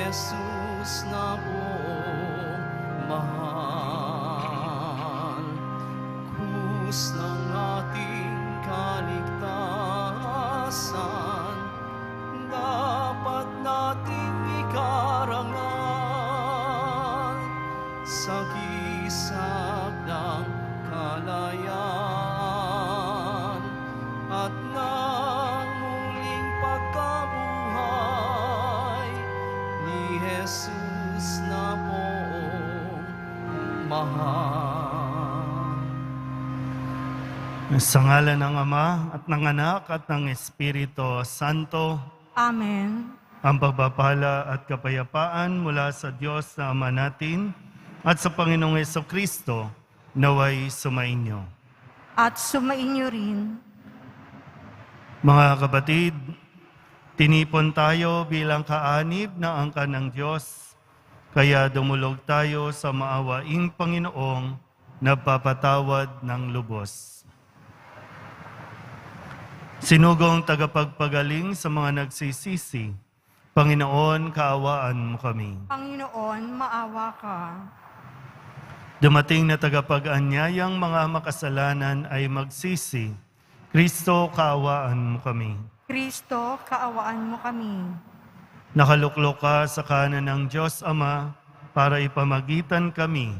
Jesus na buong mahal. Krus ng ating kaligtasan, dapat nating ikarangal sa gisag ng kalayaan at ng muling pagkabuhay ni Jesus na buong mahal. Sa ngalan ng Ama at ng Anak at ng Espiritu Santo, Amen. ang pagpapala at kapayapaan mula sa Diyos na Ama natin at sa Panginoong Jesucristo naway sumainyo. At sumainyo rin. Mga kapatid, tinipon tayo bilang kaanib na angkan ng Diyos, kaya dumulog tayo sa maawaing Panginoong nagpapatawad ng lubos. Sinugong tagapagpagaling sa mga nagsisisi, Panginoon, kaawaan mo kami. Panginoon, maawa ka. Dumating na tagapag-anyayang mga makasalanan ay magsisi, Kristo, kaawaan mo kami. Kristo, kaawaan mo kami. Nakaluklok ka sa kanan ng Diyos Ama para ipamagitan kami.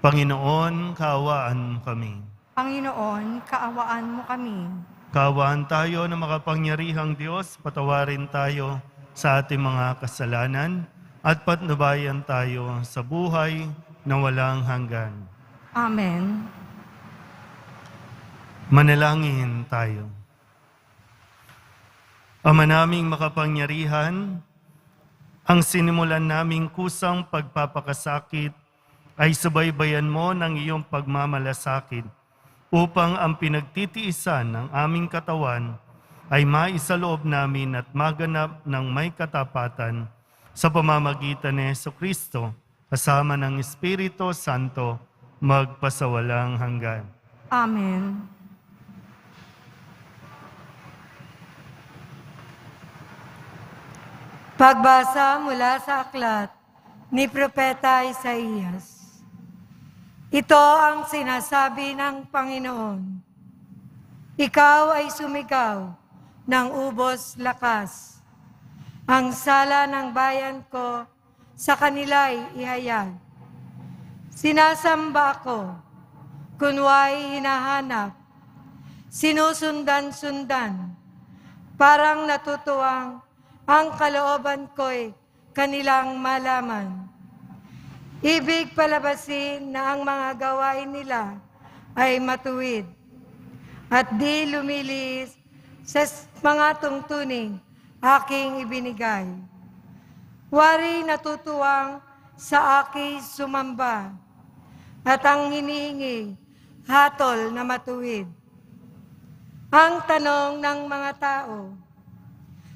Panginoon, kaawaan mo kami. Panginoon, kaawaan mo kami. Kaawaan tayo na makapangyarihang Diyos, patawarin tayo sa ating mga kasalanan at patnubayan tayo sa buhay na walang hanggan. Amen. Manalangin tayo. Ama naming makapangyarihan, ang sinimulan naming kusang pagpapakasakit ay subaybayan mo ng iyong pagmamalasakit upang ang pinagtitiisan ng aming katawan ay maisaloob namin at maganap ng may katapatan sa pamamagitan ni Jesucristo kasama ng Espiritu Santo magpasawalang hanggan. Amen. Pagbasa mula sa aklat ni Propeta Isaías. Ito ang sinasabi ng Panginoon. Ikaw ay sumigaw ng ubos lakas. Ang sala ng bayan ko sa kanila'y ihayag. Sinasamba ako, kunwa'y hinahanap. Sinusundan-sundan, parang natutuwang ang kalooban ko'y kanilang malaman. Ibig palabasin na ang mga gawain nila ay matuwid at di lumilis sa mga tungtuning aking ibinigay. Wari natutuwang sa aking sumamba at ang hinihingi hatol na matuwid. Ang tanong ng mga tao,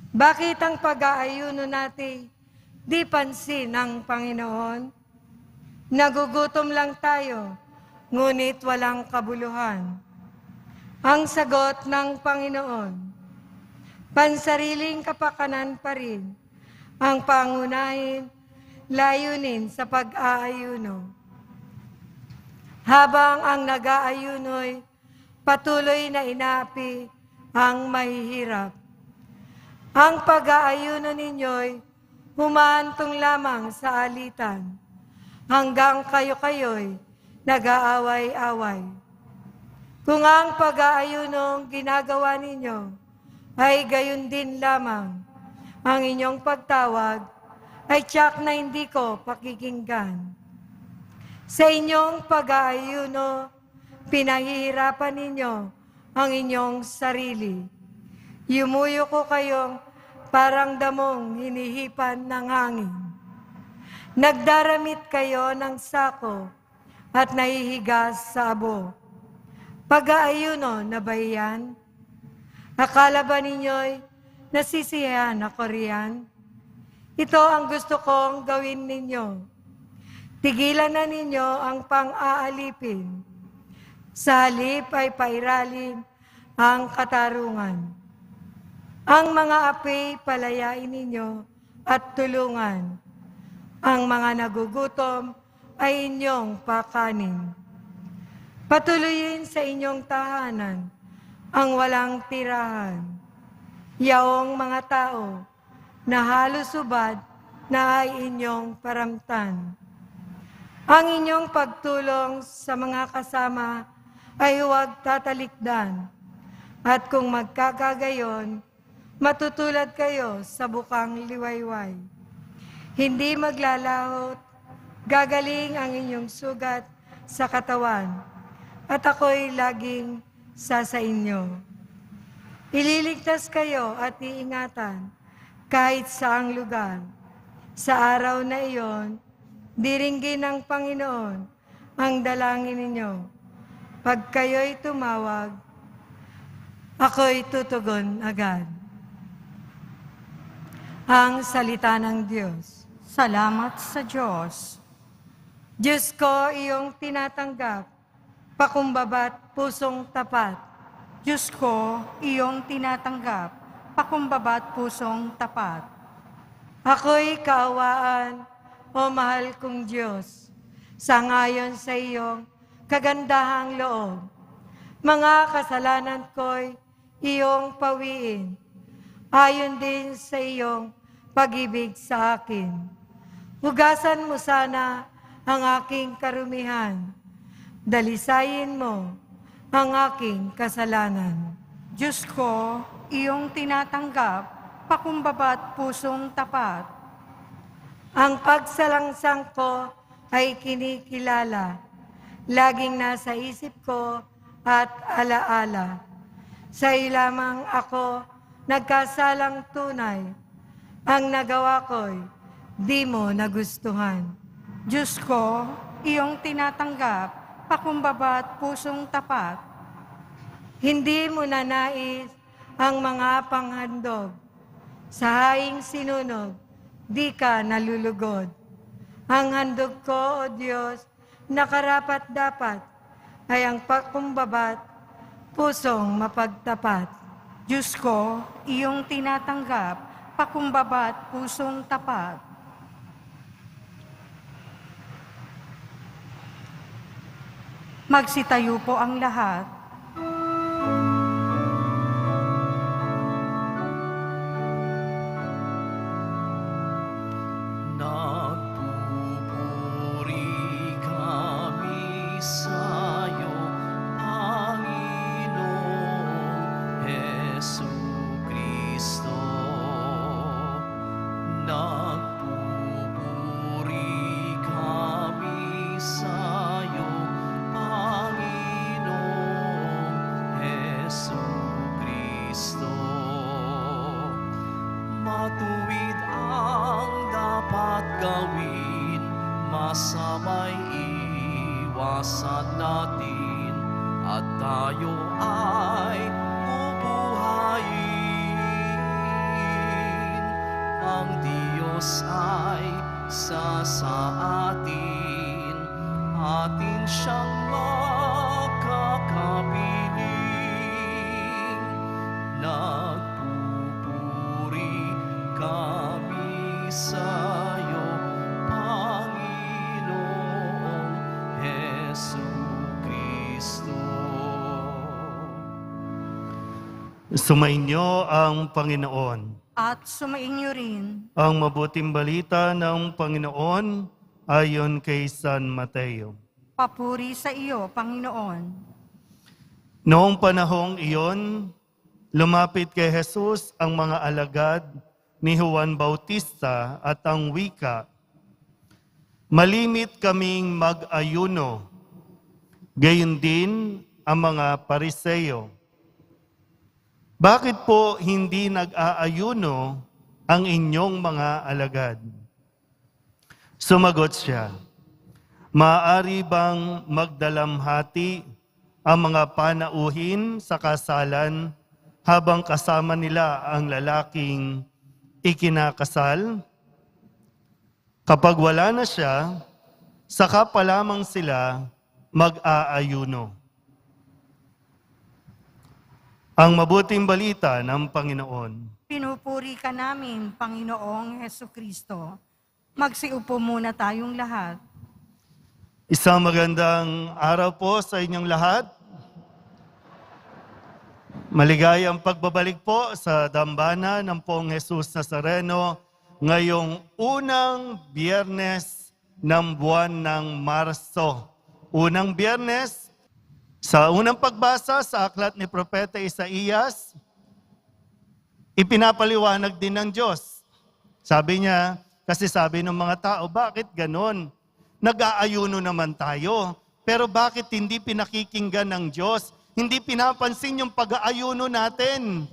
bakit ang pag-aayuno natin di pansin ng Panginoon? Nagugutom lang tayo, ngunit walang kabuluhan. Ang sagot ng Panginoon, pansariling kapakanan pa rin ang pangunahin layunin sa pag-aayuno. Habang ang nag-aayuno'y patuloy na inaapi ang mahihirap. Ang pag-aayuno ninyo'y humahantong lamang sa alitan, hanggang kayo-kayo'y nag-aaway-away. Kung ang pag-aayunong ginagawa ninyo ay gayon din lamang, ang inyong pagtawag ay tiyak na hindi ko pakikinggan. Sa inyong pag-aayuno, pinahihirapan ninyo ang inyong sarili. Yumuyo ko kayong parang damong hinihipan ng hangin. Nagdaramit kayo ng sako at nahihigas sa abo. Pag-aayuno na ba iyan? Akala ba ninyo'y nasisiyahan ako riyan? Ito ang gusto kong gawin ninyo. Tigilan na ninyo ang pang-aalipin. Sa halip ay pairalim ang katarungan. Ang mga api palayain ninyo at tulungan. Ang mga nagugutom ay inyong pakanin. Patuloyin sa inyong tahanan ang walang tirahan. Yaong mga tao na halos subad na ay inyong paramtan. Ang inyong pagtulong sa mga kasama ay huwag tatalikdan. At kung magkakagayon, matutulad kayo sa bukang liwayway. Hindi maglalahot, gagaling ang inyong sugat sa katawan, at ako'y laging sa inyo. Ililigtas kayo at iingatan kahit saang lugar. Sa araw na iyon, diringgin ng Panginoon ang dalangin ninyo. Pag kayo'y tumawag, ako'y tutugon agad. Ang salita ng Diyos. Salamat sa Diyos. Diyos ko, iyong tinatanggap, pakumbaba't pusong tapat. Diyos ko, iyong tinatanggap, pakumbaba't pusong tapat. Ako'y kaawaan, o mahal kong Diyos, sangayon sa iyong kagandahang loob. Mga kasalanan ko'y iyong pawiin, ayon din sa iyong pag-ibig sa akin. Hugasan mo sana ang aking karumihan. Dalisayin mo ang aking kasalanan. Diyos ko, iyong tinatanggap, pakumbaba't pusong tapat. Ang pagsalangsang ko ay kinikilala. Laging nasa isip ko at alaala. Sa iyo lamang ako nagkasalang tunay. Ang nagawa ko'y di mo nagustuhan. Diyos ko, iyong tinatanggap, pakumbaba't pusong tapat. Hindi mo nanais ang mga panghandog. Sa haing sinunog, di ka nalulugod. Ang handog ko, O Diyos, na karapat-dapat ay ang pakumbaba't pusong mapagtapat. Diyos ko, iyong tinatanggap, pakumbaba't pusong tapat. Magsitayo po ang lahat. Nagpupuri kami sa'yo, Panginoong Jesucristo. Nagpupuri kami sa'yo, Panginoong Jesucristo. Matuwid ang dapat gawin, masama'y iwasan natin, at tayo ay bubuhayin. Ang Diyos ay sa atin, atin siyang makakapiling. Nagpupuri kami sa'yo, Panginoong Jesucristo. Sumainyo ang Panginoon. At sumainyo rin. Ang mabuting balita ng Panginoon ayon kay San Mateo. Papuri sa iyo, Panginoon. Noong panahong iyon, lumapit kay Jesus ang mga alagad ni Juan Bautista at ang wika, "Malimit kaming mag-ayuno, gayon din ang mga Pariseo. Bakit po hindi nag-aayuno ang inyong mga alagad?" Sumagot siya, "Maaari bang magdalamhati ang mga panauhin sa kasalan habang kasama nila ang lalaking ikinakasal? Kapag wala na siya, saka pa lamang sila mag-aayuno." Ang mabuting balita ng Panginoon. Pinupuri ka namin, Panginoong Hesukristo. Magsiupo muna tayong lahat. Isang magandang araw po sa inyong lahat. Maligayang pagbabalik po sa dambana ng Poong Jesus Nazareno ngayong unang Biyernes ng buwan ng Marso. Unang Biyernes, sa unang pagbasa sa aklat ni Propeta Isaías, ipinapaliwanag din ng Diyos. Sabi niya, kasi sabi ng mga tao, bakit ganon? Nag-aayuno naman tayo, pero bakit hindi pinakikinggan ng Diyos? Hindi pinapansin yung pag-aayuno natin.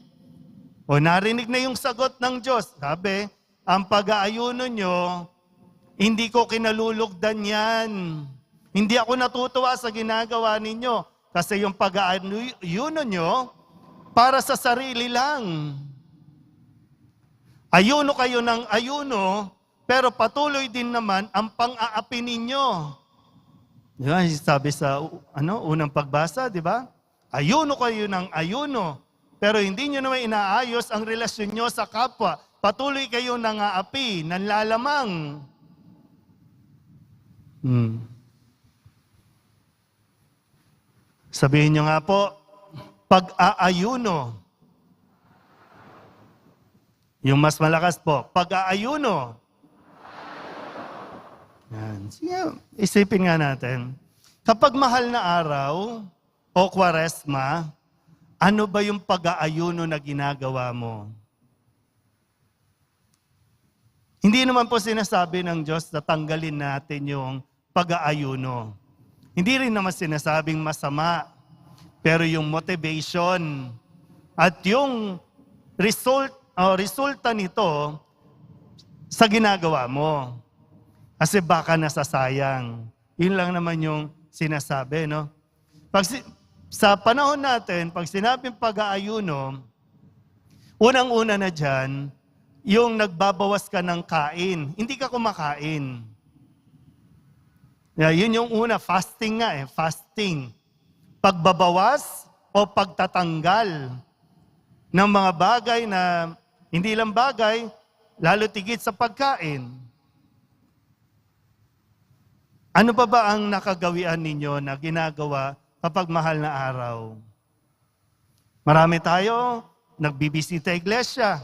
O narinig na yung sagot ng Diyos. Sabi, ang pag-aayuno nyo, hindi ko kinalulugdan yan. Hindi ako natutuwa sa ginagawa ninyo. Kasi yung pag-aayuno nyo, para sa sarili lang. Ayuno kayo ng ayuno, pero patuloy din naman ang pang-aapi ninyo. Di ba? Sabi sa unang pagbasa, di ba? Ayuno kayo ng ayuno, pero hindi nyo naman inaayos ang relasyon nyo sa kapwa. Patuloy kayo nang-aapi, nanlalamang. Sabihin nyo nga po, pag-aayuno. Yung mas malakas po, pag-aayuno. Yan. Sige, isipin nga natin. Kapag mahal na araw o Kwaresma, ano ba yung pag-aayuno na ginagawa mo? Hindi naman po sinasabi ng Diyos na tanggalin natin yung pag-aayuno. Hindi rin naman sinasabing masama. Pero yung motivation at yung resulta nito sa ginagawa mo. Kasi baka nasasayang. Yun lang naman yung sinasabi, no? Sa panahon natin, pag sinabing pag-aayuno, unang-una na dyan, yung nagbabawas ka ng kain. Hindi ka kumakain. Yun yung una, fasting nga fasting. Pagbabawas o pagtatanggal ng mga bagay na hindi lang bagay, lalo tigit sa pagkain. Ano pa ba ang nakagawian ninyo na ginagawa kapag mahal na araw? Marami tayo, nagbibisita iglesia.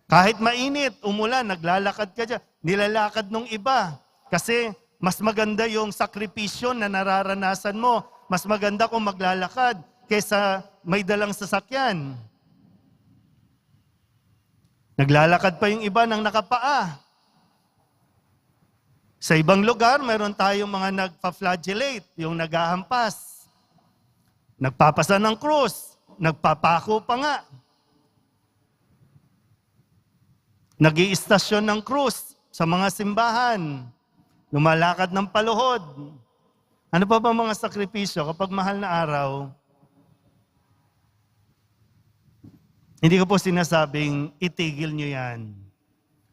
Kahit mainit, umulan, naglalakad ka dyan. Nilalakad nung iba. Kasi mas maganda yung sakripisyo na nararanasan mo. Mas maganda kung maglalakad kaysa may dalang sasakyan. Naglalakad pa yung iba ng nakapaa. Sa ibang lugar, meron tayong mga nagpa-flagellate, yung naghahampas. Nagpapasa ng krus, nagpapako pa nga. Nag-iistasyon ng krus sa mga simbahan. Lumalakad ng paluhod. Ano pa ba mga sakripisyo kapag mahal na araw? Hindi ko po sinasabing itigil nyo yan.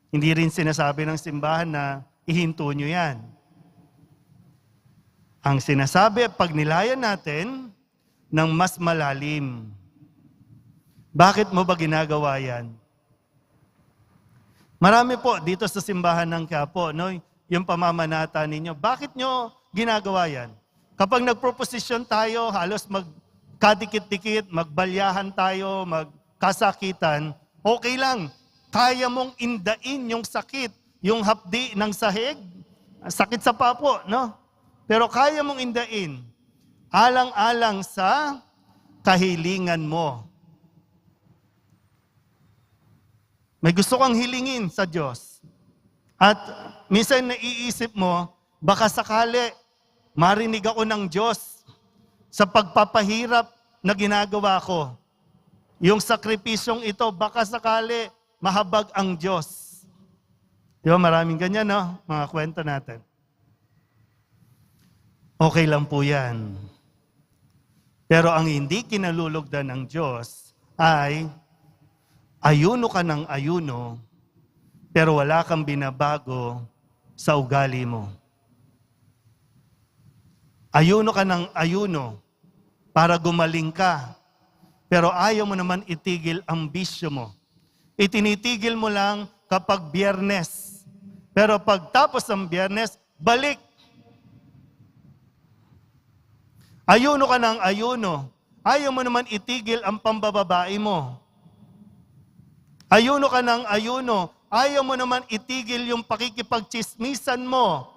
Hindi rin sinasabi ng simbahan na ihinto nyo yan. Ang sinasabi, pagnilayan natin ng mas malalim. Bakit mo ba ginagawa yan? Marami po dito sa simbahan ng Quiapo, no? Yung pamamanata ninyo. Bakit nyo ginagawa yan? Kapag nagproposisyon tayo, halos magkadikit-dikit, magbalyahan tayo, magkasakitan, okay lang. Kaya mong indain yung sakit, yung hapdi ng sahig, sakit sa papo, no? Pero kaya mong indain, alang-alang sa kahilingan mo. May gusto kang hilingin sa Diyos. At minsan naiisip mo, baka sakali marinig ako ng Diyos sa pagpapahirap na ginagawa ko. Yung sakripisyong ito, baka sakali mahabag ang Diyos. Di ba maraming ganyan, no? Mga kwento natin. Okay lang po yan. Pero ang hindi kinalulugdan ng Diyos ay ayuno ka ng ayuno, pero wala kang binabago sa ugali mo. Ayuno ka ng ayuno para gumaling ka, pero ayaw mo naman itigil ang bisyo mo. Itinitigil mo lang kapag Biyernes. Pero pagtapos ng Biyernes, balik. Ayuno ka ng ayuno. Ayaw mo naman itigil ang pambababae mo. Ayuno ka ng ayuno. Ayaw mo naman itigil yung pakikipagchismisan mo.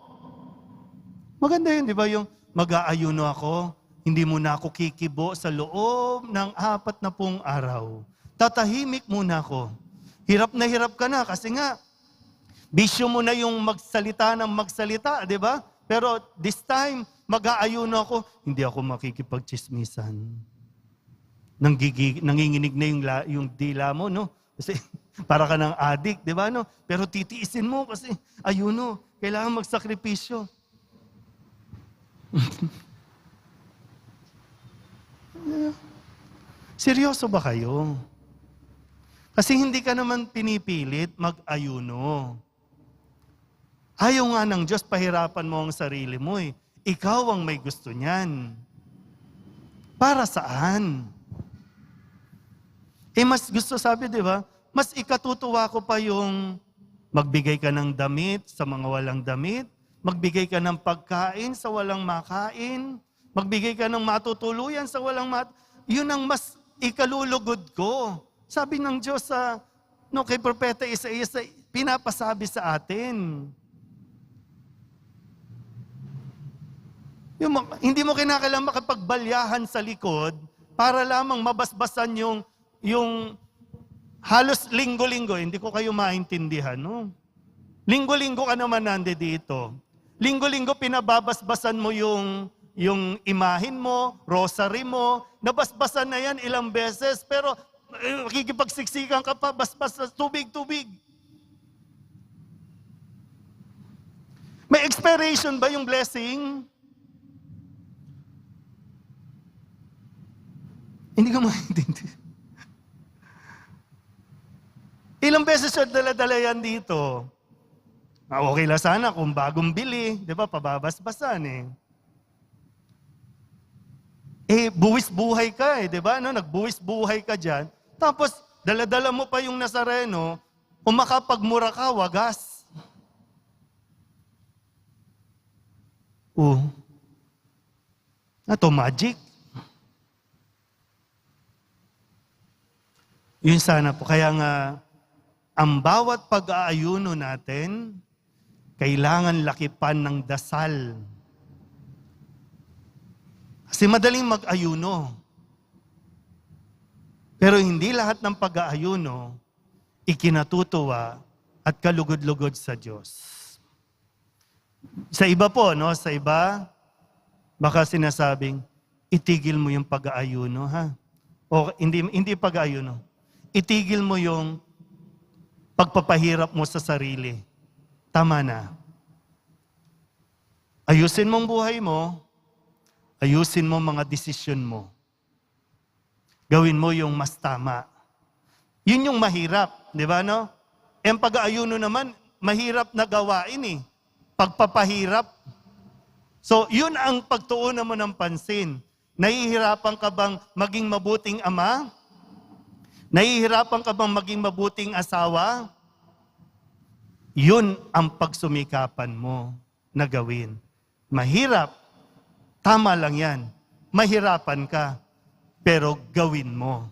Maganda yun, di ba? Yung mag-aayuno ako, hindi muna ako kikibo sa loob ng 40 araw. Tatahimik muna ako. Hirap ka na kasi nga, bisyo mo na yung magsalita ng magsalita, di ba? Pero this time, mag-aayuno ako, hindi ako makikipagchismisan. Nanginginig na yung dila mo, no? Kasi para ka ng addict, di ba? No? Pero titiisin mo kasi ayuno, kailangan magsakripisyo. Seryoso ba kayo? Kasi hindi ka naman pinipilit mag-ayuno. Ayaw nga ng Diyos, pahirapan mo ang sarili mo eh. Ikaw ang may gusto niyan. Para saan? Mas gusto, sabi, di ba? Mas ikatutuwa ko pa yung magbigay ka ng damit sa mga walang damit, magbigay ka ng pagkain sa walang makain, magbigay ka ng matutuluyan sa walang yun ang mas ikalulugod ko. Sabi ng Diyos kay Propeta Isaías, pinapasabi sa atin. Hindi mo kinakailangan makapagbalyahan sa likod para lamang mabasbasan yung halos linggo-linggo. Hindi ko kayo maintindihan, no? Linggo-linggo ka naman dito. Linggo-linggo pinababasbasan mo yung imahin mo, rosary mo, nabasbasan na yan ilang beses, pero makikipagsiksikan ka pa, basbas, tubig. May expiration ba yung blessing? Hindi ko maintindihan. Ilang beses siya dala-dala yan dito. Okay lang sana kung bagong bili, di ba, pababasbasan buwis buhay ka di ba? Nagbuwis buhay ka dyan. Tapos, dala-dala mo pa yung Nazareno, makapagmura ka, wagas. Ito, magic. Yun sana po. Kaya nga, ang bawat pag-aayuno natin, kailangan lakipan ng dasal. Kasi madaling mag-ayuno. Pero hindi lahat ng pag-aayuno ikinatutuwa at kalugod-lugod sa Diyos. Sa iba po, sa iba, baka sinasabing, itigil mo yung pag-aayuno, ha? O hindi pag-aayuno. Itigil mo yung pagpapahirap mo sa sarili. Tama na. Ayusin mong buhay mo, ayusin mo mga desisyon mo. Gawin mo yung mas tama. Yun yung mahirap, di ba, no? Ang pag-aayuno naman, mahirap na gawain Pagpapahirap. So, yun ang pagtuunan mo ng pansin. Nahihirapan ka bang maging mabuting ama? Nahihirapan ka bang maging mabuting asawa? Yun ang pagsumikapan mo na gawin. Mahirap. Tama lang yan. Mahirapan ka. Pero gawin mo.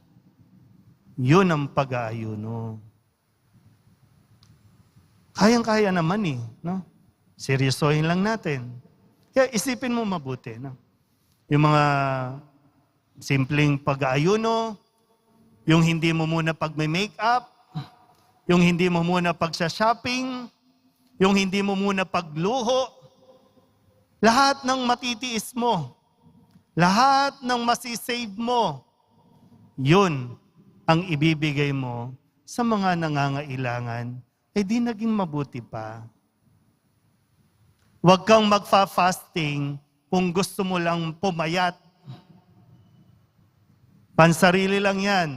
Yun ang pag-aayuno. Kayang-kaya naman no? Seryosohin lang natin. Kaya isipin mo mabuti, no? Yung mga simpleng pag-aayuno, yung hindi mo muna pag-make-up, yung hindi mo muna pag-shopping, yung hindi mo muna pagluho, lahat ng matitiis mo, lahat ng masisave mo, yun ang ibibigay mo sa mga nangangailangan, di naging mabuti pa. Huwag kang magfa-fasting kung gusto mo lang pumayat. Pansarili lang yan.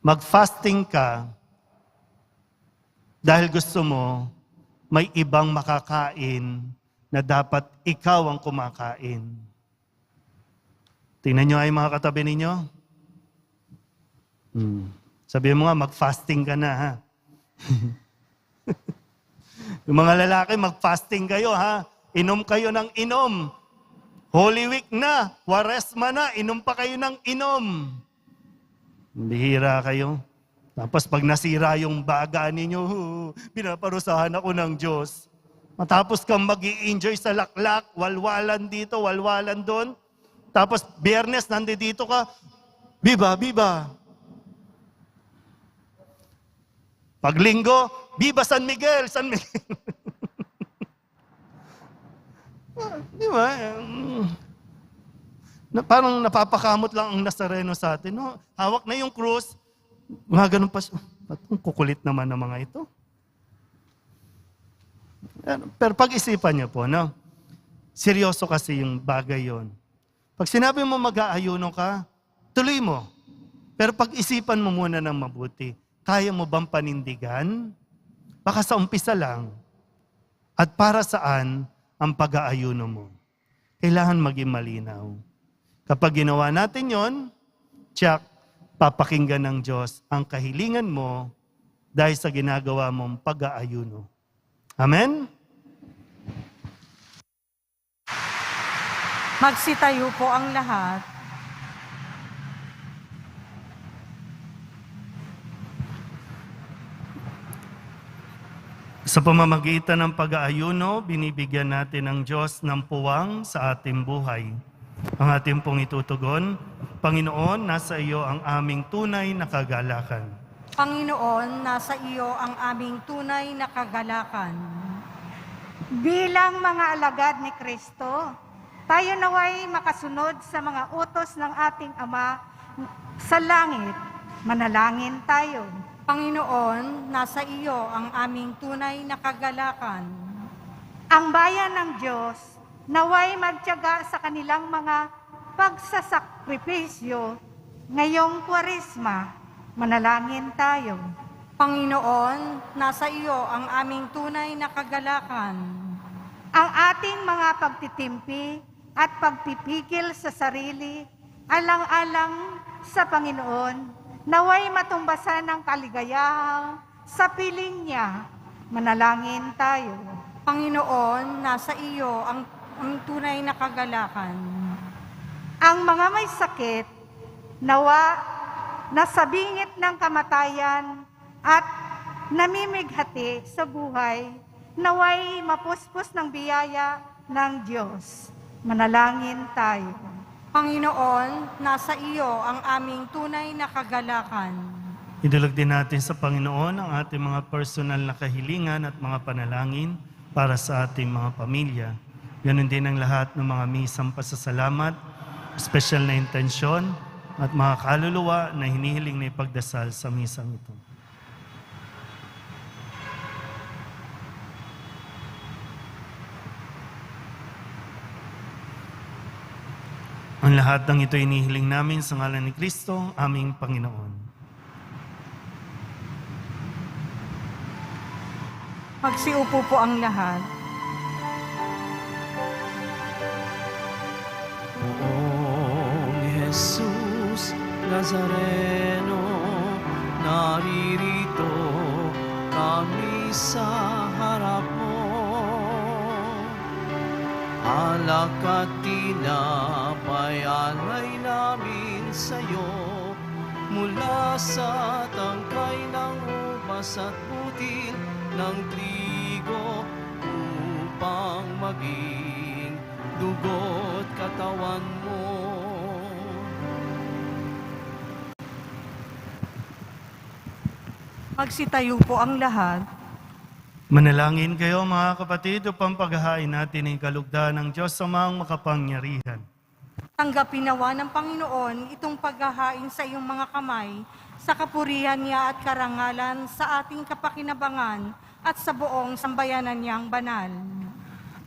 Mag-fasting ka dahil gusto mo may ibang makakain na dapat ikaw ang kumakain. Tingnan nyo ay mga katabi ninyo. Sabihin mo nga, mag-fasting ka na, ha? Yung mga lalaki, mag-fasting kayo ha. Inom kayo ng inom. Holy Week na, Kwaresma na, inom pa kayo ng inom. Bihira kayo. Tapos pag nasira yung baga ninyo, pinaparusahan ako ng Diyos. Matapos kang mag-i-enjoy sa laklak, walwalan dito, walwalan doon. Tapos Biyernes, nandito ka, biba, biba. Pag Linggo, biba San Miguel, San Miguel. Di ba? Parang napapakamot lang ang Nazareno sa atin. No? Hawak na yung krus, mga ganun pa. Ang kukulit naman ng mga ito. Pero pag-isipan niyo po, no? Seryoso kasi yung bagay yon. Pag sinabi mo mag-aayuno ka, tuloy mo. Pero pag-isipan mo muna ng mabuti. Kaya mo bang panindigan? Baka sa umpisa lang. At para saan ang pag-aayuno mo? Kailangan maging malinaw. Kapag ginawa natin yon, tiyak, papakinggan ng Diyos ang kahilingan mo dahil sa ginagawa mong pag-aayuno. Amen? Magsitayo po ang lahat. Sa pamamagitan ng pag-aayuno, binibigyan natin ng Diyos ng puwang sa ating buhay. Ang ating pong itutugon, Panginoon, nasa iyo ang aming tunay na kagalakan. Panginoon, nasa iyo ang aming tunay na kagalakan. Bilang mga alagad ni Kristo, tayo naway makasunod sa mga utos ng ating Ama sa langit. Manalangin tayo. Panginoon, nasa iyo ang aming tunay na kagalakan. Ang bayan ng Diyos, naway magtiyaga sa kanilang mga pagsasakripisyo ngayong Kwaresma. Manalangin tayo. Panginoon, nasa iyo ang aming tunay na kagalakan. Ang ating mga pagtitimpi at pagpipigil sa sarili, alang-alang sa Panginoon, naway matumbasan ng kaligayahan sa piling niya. Manalangin tayo. Panginoon, nasa iyo ang tunay na kagalakan. Ang mga may sakit, nawa nasa bingit ng kamatayan at namimighati sa buhay, naway mapuspos ng biyaya ng Diyos. Manalangin tayo. Panginoon, nasa iyo ang aming tunay na kagalakan. Idulog din natin sa Panginoon ang ating mga personal na kahilingan at mga panalangin para sa ating mga pamilya. Ganon din ang lahat ng mga misang pasasalamat, special na intensyon, at mga kaluluwa na hinihiling na ipagdasal sa misang ito. Ang lahat ng ito inihiling namin sa ngalan ni Kristo, aming Panginoon. Magsiupo po ang lahat. Poong Jesus Nazareno, naririto kami sa harap mo. Alak at tinapay alay namin sa'yo, mula sa tangkay ng ubas at butil ng trigo, upang maging dugo't katawan mo. Magsitayo po ang lahat. Manalangin kayo mga kapatid upang paghahain natin ang kalugdan ng Diyos sa mga makapangyarihan. Tanggapin nawa ng Panginoon itong paghahain sa iyong mga kamay, sa kapurihan niya at karangalan sa ating kapakinabangan at sa buong sambayanan niyang banal.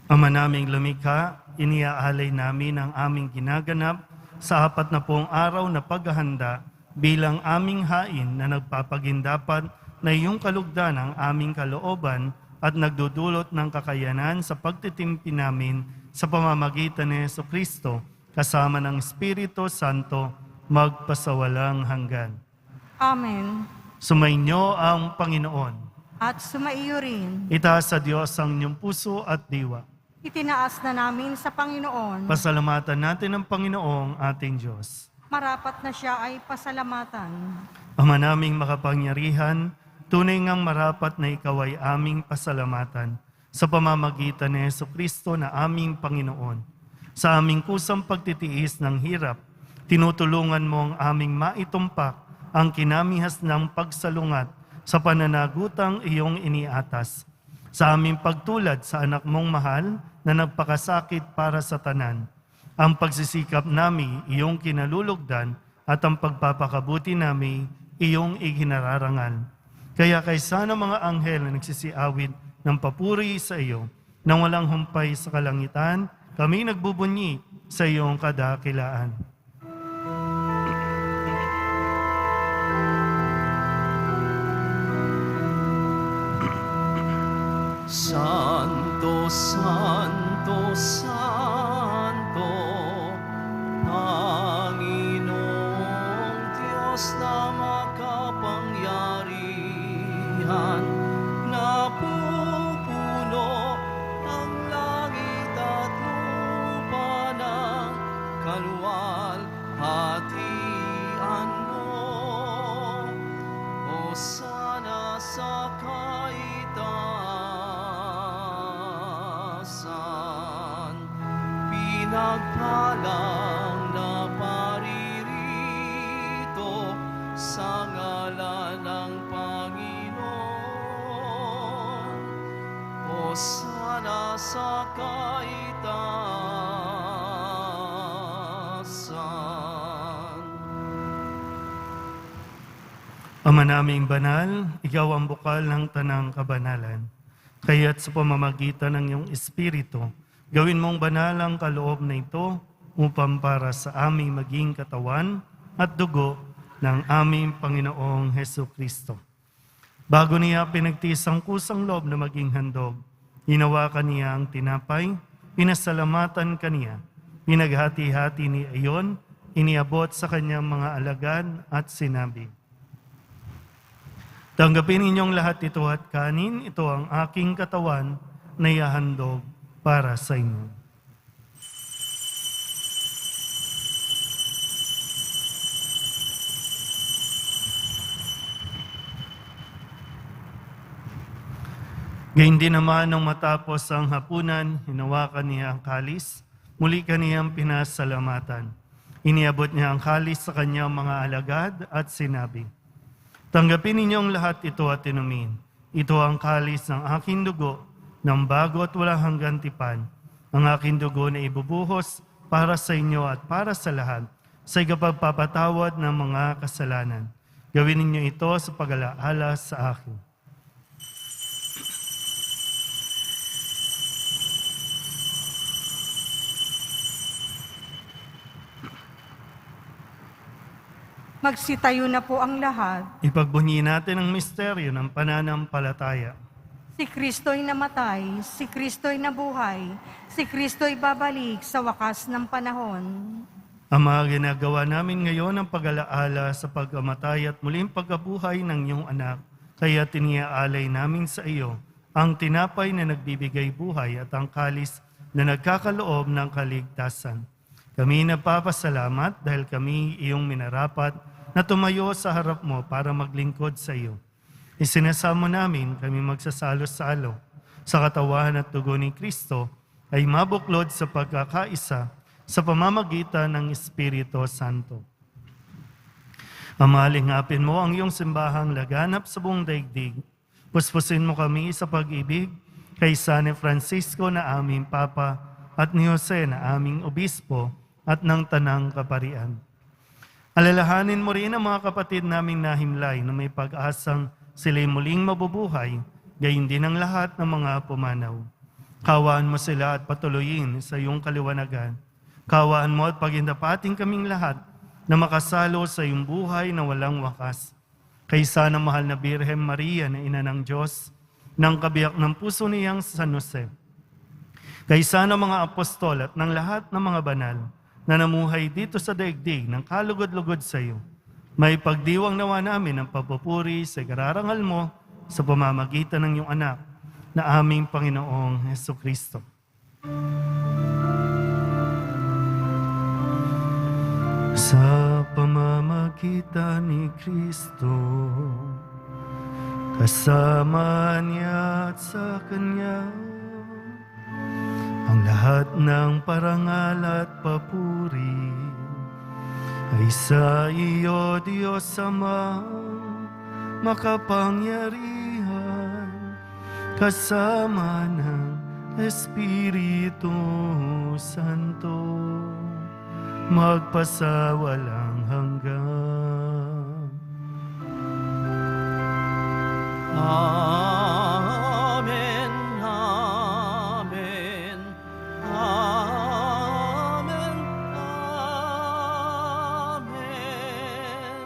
Ama naming lumikha, iniaalay namin ang aming ginaganap sa 40 araw na paghahanda bilang aming hain na nagpapagindapat na iyong kalugdan ang aming kalooban at nagdudulot ng kakayanan sa pagtitimpi namin sa pamamagitan ni Jesucristo kasama ng Espiritu Santo magpasawalang hanggan. Amen. Sumainyo ang Panginoon. at sumaiyo rin. Itaas sa Diyos ang inyong puso at diwa. Itinaas na namin sa Panginoon. Pasalamatan natin ang Panginoong ating Diyos. Marapat na siya ay pasalamatan. Ama naming makapangyarihan, tunay ngang marapat na ikaw ay aming pasalamatan sa pamamagitan ni Jesucristo na aming Panginoon. Sa aming kusang pagtitiis ng hirap, tinutulungan mo ang aming maitumpak ang kinamihas ng pagsalungat sa pananagutang iyong iniatas. Sa aming pagtulad sa anak mong mahal na nagpakasakit para sa tanan, ang pagsisikap nami iyong kinalulugdan at ang pagpapakabuti nami iyong iginararangal. Kaya kaysa ng mga anghel na nagsisiawit ng papuri sa iyo, nang walang humpay sa kalangitan, kami nagbubunyi sa iyong kadakilaan. Santo, Santo, Santo, Panginoong Diyos na makapangyarihan, napupuno ang langit at lupa ng kaluwalhatian mo. Hosana sa kaitaasan, pinagpalang na paririto sa ngalan ng Panginoon. Hosana sa kaitaasan. Ama naming banal, ikaw ang bukal ng tanang kabanalan. Kaya't sa pamamagitan ng iyong Espiritu, gawin mong banal ang kaloob na ito upang para sa aming maging katawan at dugo ng aming Panginoong Hesukristo. Bago niya pinagtiis ang kusang loob na maging handog, hinawakan niya ang tinapay, pinasalamatan kaniya, pinaghati-hati ni iyon, iniabot sa kanyang mga alagad at sinabi, tanggapin ninyong lahat ito at kanin, ito ang aking katawan na ihahandog para sa inyo. Gayun din naman nung matapos ang hapunan, hinawakan niya ang kalis, muli kaniyang pinasalamatan. Iniabot niya ang kalis sa kanyang mga alagad at sinabi, tanggapin ninyong lahat ito at inumin. Ito ang kalis ng aking dugo, ng bago at walang hanggang tipan. Ang aking dugo na ibubuhos para sa inyo at para sa lahat, sa ikapagpapatawad ng mga kasalanan. Gawin ninyo ito sa pag-alaala sa akin. Magsitayo na po ang lahat. Ipagbunyi natin ang misteryo ng pananampalataya. Si Kristo'y namatay, si Kristo'y nabuhay, si Kristo'y babalik sa wakas ng panahon. Ama, ginagawa namin ngayon ang pag-alaala sa pagkamatay at muling pagkabuhay ng iyong anak. Kaya tiniaalay namin sa iyo ang tinapay na nagbibigay buhay at ang kalis na nagkakaloob ng kaligtasan. Kami nagpapasalamat dahil kami iyong minarapat na tumayo sa harap mo para maglingkod sa iyo. Isinasamo namin kami magsasalo-salo sa katawan at dugo ni Kristo ay mabuklod sa pagkakaisa sa pamamagitan ng Espiritu Santo. Amalingapin mo ang iyong simbahang laganap sa buong daigdig. Puspusin mo kami sa pag-ibig kay San Francisco na aming Papa at ni Jose na aming Obispo at ng Tanang Kaparian. Alalahanin mo rin ang mga kapatid naming nahimlay na may pag-asang sila'y muling mabubuhay, gayon din ang lahat ng mga pumanaw. Kawaan mo sila at patuloyin sa iyong kaliwanagan. Kawaan mo at pagindapating kaming lahat na makasalo sa iyong buhay na walang wakas. Kaysa ng mahal na Birhen Maria na ina ng Diyos, ng kabiyak ng puso niyang San Jose. Kaysa ng mga apostol at ng lahat ng mga banal na namuhay dito sa daigdig ng kalugod-lugod sa iyo, may pagdiwang nawa namin ang papupuri sa kararangal mo sa pamamagitan ng iyong anak na aming Panginoong Hesukristo. Sa pamamagitan ni Kristo, kasama niya at sa Kanya, ang lahat ng parangal at papuri ay sa iyo, Diyos Ama, makapangyarihan, kasama ng Espiritu Santo, magpasawalang hanggan. Amen, amen, amen, amen.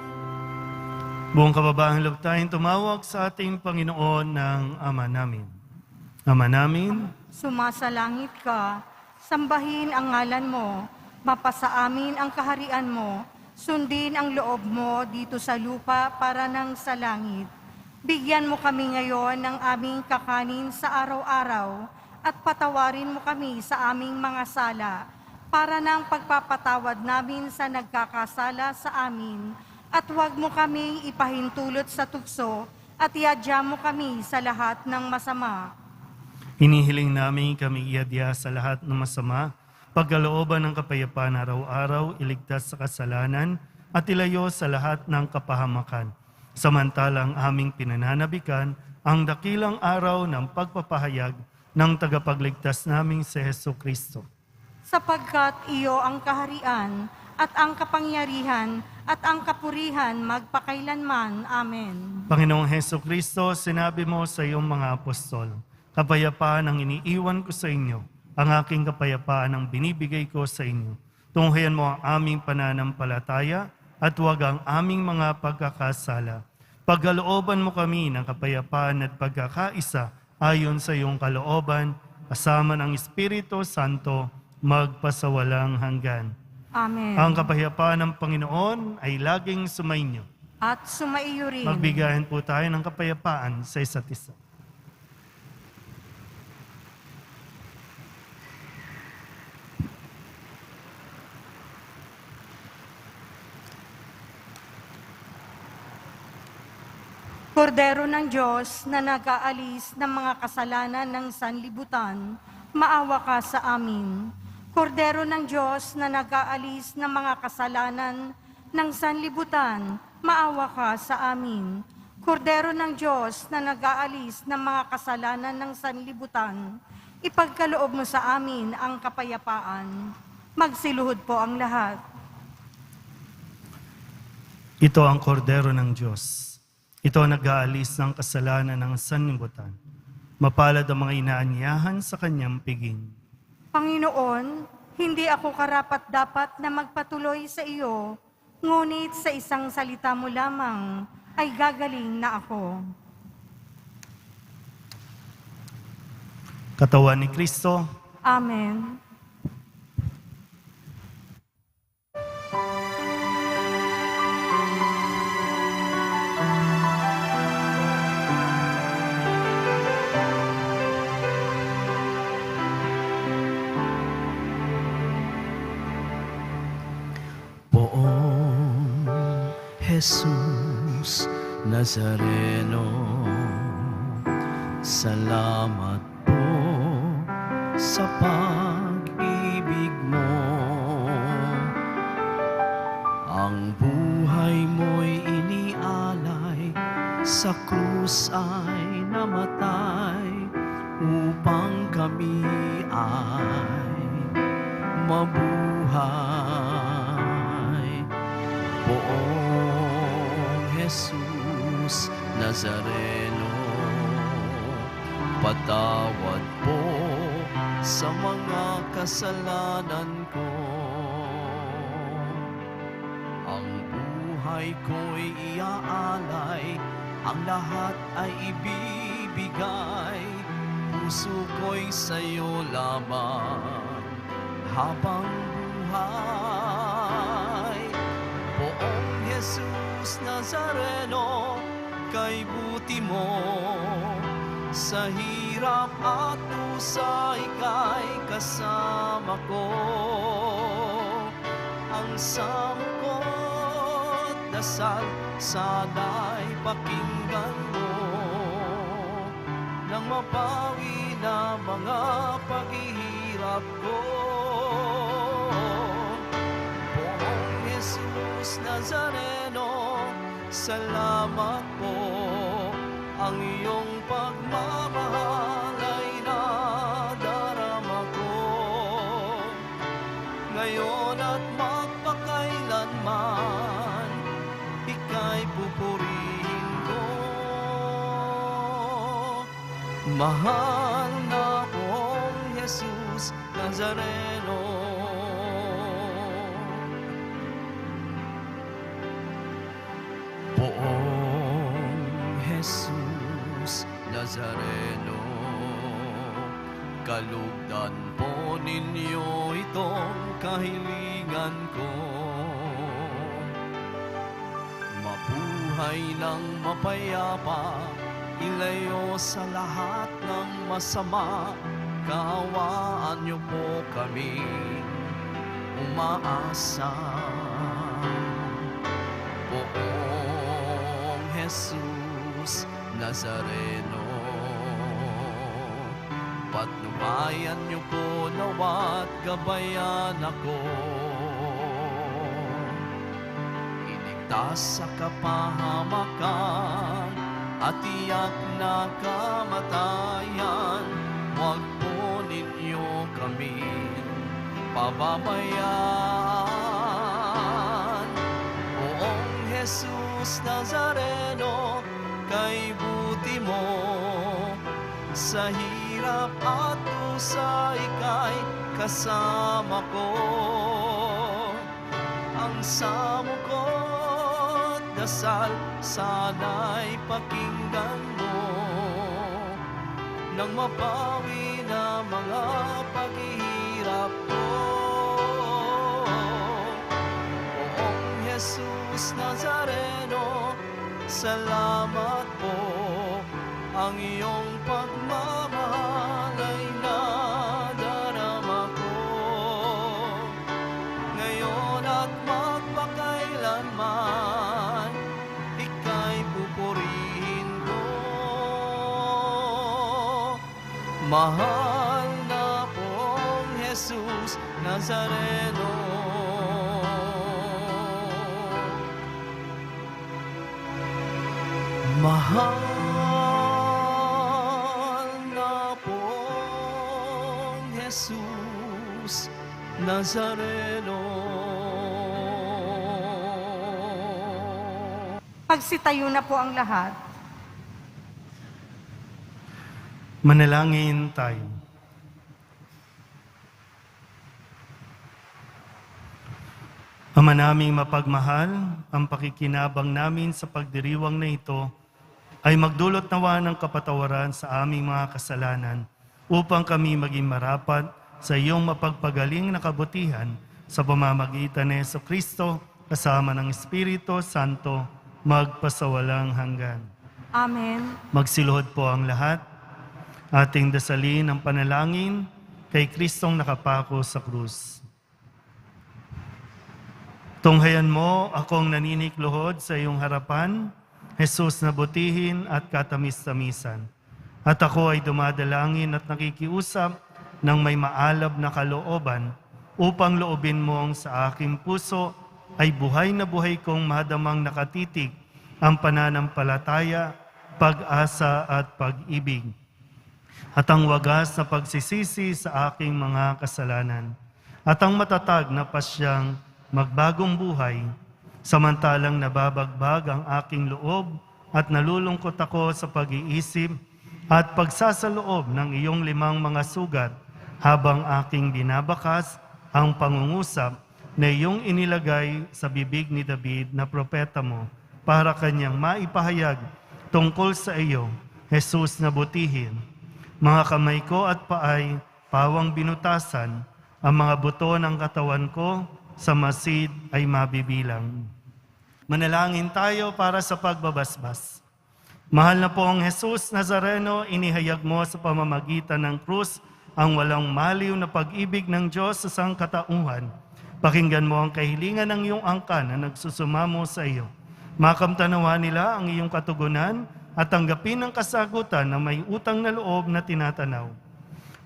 Buong kababaang loob tayong tumawag sa ating Panginoon ng Ama namin. Ama namin, Sumasalangit ka, sambahin ang ngalan mo, mapasa amin ang kaharian mo, sundin ang loob mo dito sa lupa para nang sa langit. Bigyan mo kami ngayon ng aming kakanin sa araw-araw at patawarin mo kami sa aming mga sala para nang pagpapatawad namin sa nagkakasala sa amin. At huwag mo kaming ipahintulot sa tukso at iadya mo kami sa lahat ng masama. hinihiling namin kami iadya sa lahat ng masama, pagkalooban ng kapayapaan araw-araw, iligtas sa kasalanan, at ilayo sa lahat ng kapahamakan. Samantalang aming pinananabikan ang dakilang araw ng pagpapahayag ng tagapagligtas naming si Hesukristo. Sapagkat iyo ang kaharian at ang kapangyarihan at ang kapurihan magpakailanman. Amen. Panginoong Hesukristo, sinabi mo sa iyong mga apostol, kapayapaan ang iniiwan ko sa inyo, ang aking kapayapaan ang binibigay ko sa inyo. Tunghayan mo ang aming pananampalataya at huwag ang aming mga pagkakasala. Pagkalooban mo kami ng kapayapaan at pagkakaisa ayon sa iyong kalooban, kasama ng Espiritu Santo, magpasawalang hanggan. Amen. Ang kapayapaan ng Panginoon ay laging sumainyo. At sumaiyo rin. Magbigayan po tayo ng kapayapaan sa isa't isa. Kordero ng Diyos na nag-aalis ng mga kasalanan ng sanlibutan, maawa ka sa amin. Kordero ng Diyos na nag-aalis ng mga kasalanan ng sanlibutan, maawa ka sa amin. Kordero ng Diyos na nag-aalis ng mga kasalanan ng sanlibutan, ipagkaloob mo sa amin ang kapayapaan. Magsiluhod po ang lahat. Ito ang kordero ng Diyos. Ito ang nag-aalis ng kasalanan ng sanlibutan. Mapalad ang mga inaanyahan sa kanyang piging. Panginoon, hindi ako karapat-dapat na magpatuloy sa iyo, ngunit sa isang salita mo lamang ay gagaling na ako. Katawan ni Kristo, Amen. Poong Jesus Nazareno, salamat po sa pag-ibig mo. Ang buhay mo'y inialay, sa krus ay namatay, upang kami ay mabuhay. Poong Jesus Nazareno, patawad po sa mga kasalanan ko. Ang buhay ko'y iaalay, ang lahat ay ibibigay, puso ko'y sa'yo lamang habang buhay. Poong Jesus Nazareno, kay buti mo. Sa hirap at dusa ika'y kasama ko. Ang sangkot dasal sana'y pakinggan mo, nang mapawi na mga paghihirap ko. Poong Jesus Nazareno, salamat po. Ang iyong pagmamahal ay nadarama ko. Ngayon at magpakailanman, ika'y pupurihin ko. Mahal na Poong Jesus Nazareno, Poong Jesus Nazareno, kalugdan po ninyo itong kahilingan ko. Mabuhay ng mapayapa, ilayo sa lahat ng masama. Kaawaan niyo po kami umaasa. Poong Jesus Nazareno, patnubayan niyo po nawa't gabayan ako. Iligtas sa kapahamakan at tiyak na kamatayan, huwag po ninyo kami pababayaan. Poong Jesus Nazareno, kay buti mo. Sa hirap at dusa ika'y kasama ko. Ang samo ko't dasal sana'y pakinggan mo, nang mapawi na mga paghihirap ko. Poong Jesus Nazareno, salamat po. Ang iyong pagmamahal ay nadarama ko. Ngayon at magpakailanman, ika'y pupurihin ko. Mahal na Poong Jesus Nazareno, mahal na Poong Jesus Nazareno. Pagsitayo na po ang lahat. Manalangin tayo. Ama naming mapagmahal, ang pakikinabang namin sa pagdiriwang na ito ay magdulot nawa ng kapatawaran sa aming mga kasalanan upang kami maging marapat sa iyong mapagpagaling na kabutihan sa pamamagitan ni Jesucristo kasama ng Espiritu Santo magpasawalang hanggan. Amen. Magsiluhod po ang lahat. Ating dasalin ang panalangin kay Kristong nakapako sa krus. Tunghayan mo akong naninikluhod sa iyong harapan, Jesus na butihin at katamis-tamisan. At ako ay dumadalangin at nakikiusap ng may maalab na kalooban upang loobin mong sa aking puso ay buhay na buhay kong madamang nakatitig ang pananampalataya, pag-asa at pag-ibig. At ang wagas na pagsisisi sa aking mga kasalanan. At ang matatag na pasyang magbagong buhay, samantalang nababagbag ang aking loob at nalulungkot ako sa pag-iisip at pagsasaloob ng iyong 5 mga sugat habang aking binabakas ang pangungusap na iyong inilagay sa bibig ni David na propeta mo para kanyang maipahayag tungkol sa iyo, Jesus na butihin. Mga kamay ko at paay pawang binutasan, ang mga buto ng katawan ko sa masid ay mabibilang. Manalangin tayo para sa pagbabasbas. Mahal na poong Jesus Nazareno, inihayag mo sa pamamagitan ng krus ang walang maliw na pag-ibig ng Diyos sa sangkatauhan. Pakinggan mo ang kahilingan ng iyong angkan na nagsusumamo sa iyo. Makamtanawa nila ang iyong katugunan at tanggapin ang kasagutan na may utang na loob na tinatanaw.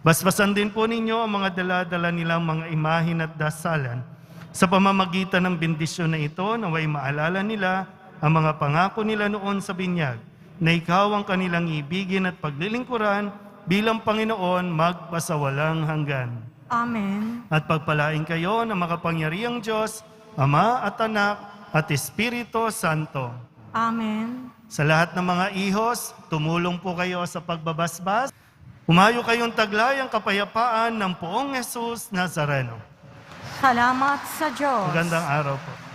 Basbasan din po ninyo ang mga dala-dala nilang mga imahin at dasalan. Sa pamamagitan ng bendisyon na ito, naway maalala nila ang mga pangako nila noon sa binyag, na ikaw ang kanilang ibigin at paglilingkuran bilang Panginoon magpasawalang hanggan. Amen. At pagpalain kayo ng makapangyarihang Diyos, Ama at Anak at Espiritu Santo. Amen. Sa lahat ng mga ihos, tumulong po kayo sa pagbabasbas. Humayo kayong taglay ang kapayapaan ng poong Jesus Nazareno. Salamat sa Diyos. Magandang araw po.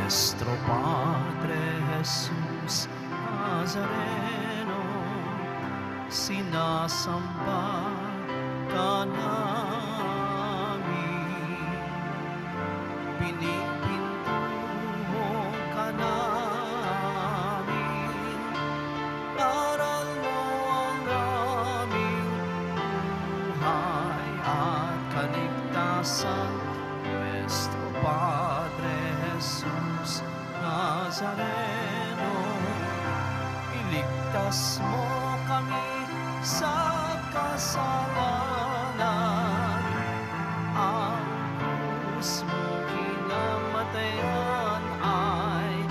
Nuestro Padre Jesús Nazareno, sinasamba ka namin, pinipintuho ka namin, aral mo ang aming buhay at kaligtasan. Nuestro Padre Jesus Nazareno, iligtas mo kami sa kasalanan. Ang krus mo kinamatayan ay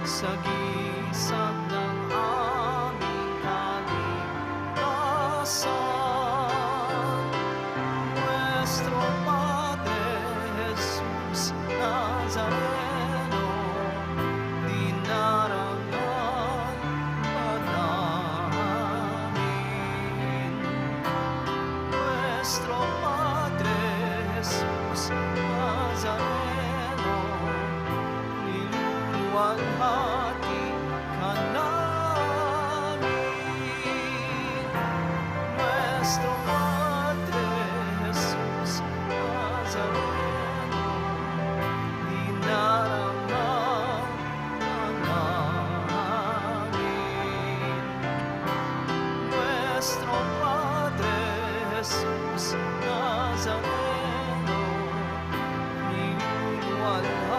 sagisag ng aming kaligtasan. Nuestro Padre Jesus Nazareno, dinarangan ka namin. Nuestro Padre Jesus Nazareno, niluluwalhati ka namin. Nuestro Padre Jesus Nazareno, dinarangan ka namin. Nuestro Padre Jesus Nazareno, niluluwalhati